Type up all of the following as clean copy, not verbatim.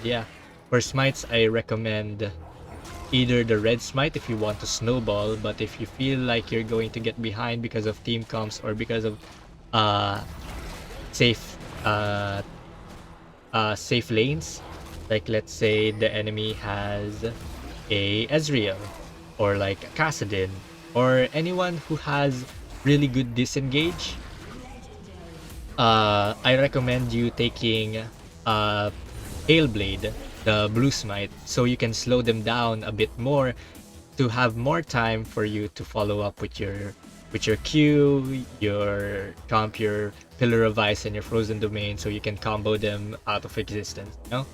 yeah, for smites, I recommend either the red smite if you want to snowball, but if you feel like you're going to get behind because of team comps or because of uh safe uh safe lanes, like let's say the enemy has a Ezreal or like a Kassadin or anyone who has really good disengage, I recommend you taking Hailblade, the blue smite, so you can slow them down a bit more to have more time for you to follow up with your Q, your comp, your Pillar of Ice, and your Frozen Domain, so you can combo them out of existence, you know?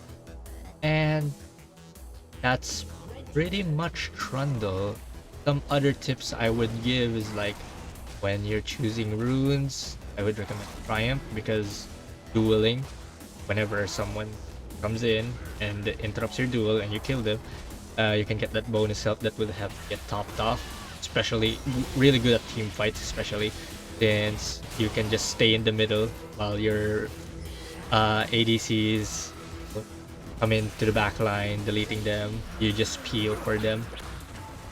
And that's pretty much Trundle. Some other tips I would give is like when you're choosing runes, I would recommend Triumph because dueling, whenever someone comes in and interrupts your duel and you kill them, you can get that bonus help that will have to get topped off. Especially really good at team fights, especially since you can just stay in the middle while your ADCs come into the back line, deleting them. You just peel for them.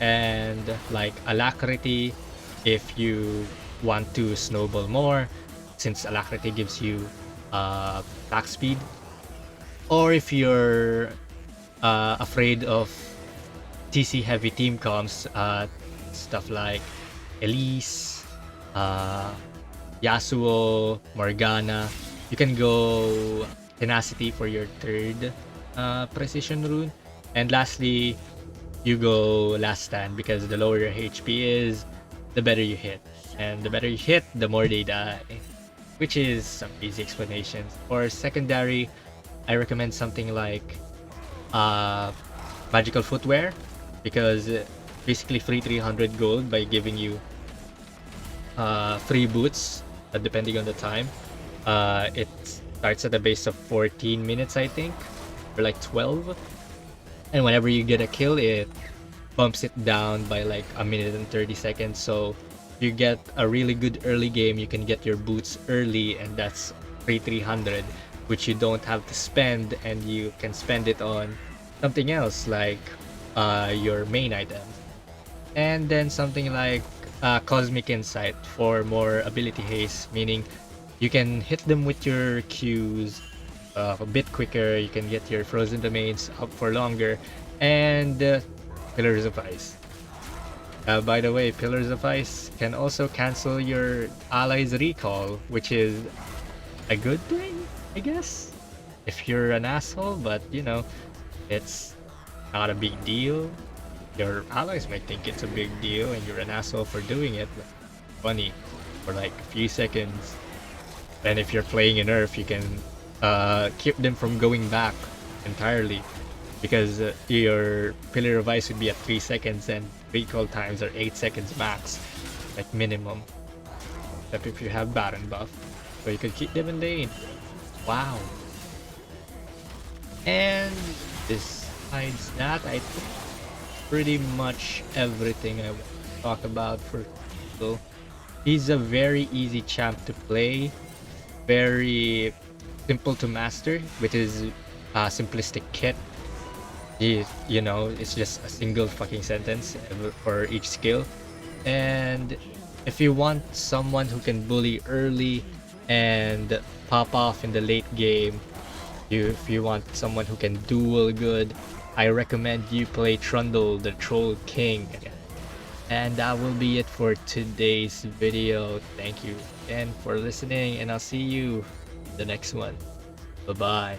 And like Alacrity, if you want to snowball more, since Alacrity gives you back speed, or if you're afraid of TC heavy team comps, stuff like Elise, Yasuo, Morgana, you can go Tenacity for your third precision rune. And lastly, you go Last Stand because the lower your HP is, the better you hit. And the better you hit, the more they die. Which is some easy explanations. For secondary, I recommend something like Magical Footwear because basically free 300 gold by giving you free boots depending on the time. It starts at a base of 14 minutes, I think, or like 12. And whenever you get a kill, it bumps it down by like a minute and 30 seconds. So you get a really good early game, you can get your boots early, and that's free 300, which you don't have to spend, and you can spend it on something else like your main items. And then something like Cosmic Insight for more ability haste, meaning you can hit them with your Qs a bit quicker, you can get your Frozen Domains up for longer, and Pillars of Ice. By the way, Pillars of Ice can also cancel your allies' recall, which is a good thing, I guess, if you're an asshole, but you know, it's not a big deal. Your allies might think it's a big deal and you're an asshole for doing it, but funny for like a few seconds. And if you're playing in Earth, you can keep them from going back entirely because your Pillar of Ice would be at 3 seconds and recall times are 8 seconds max, like minimum. Except if you have Baron buff, so you could keep them in lane. Wow. And besides that, I think pretty much everything I want to talk about for Trundle. He's a very easy champ to play, very simple to master with his simplistic kit. You know, it's just a single fucking sentence for each skill. And if you want someone who can bully early and pop off in the late game, if you want someone who can duel good, I recommend you play Trundle, the Troll King. And that will be it for today's video. Thank you again for listening, and I'll see you in the next one. Bye bye.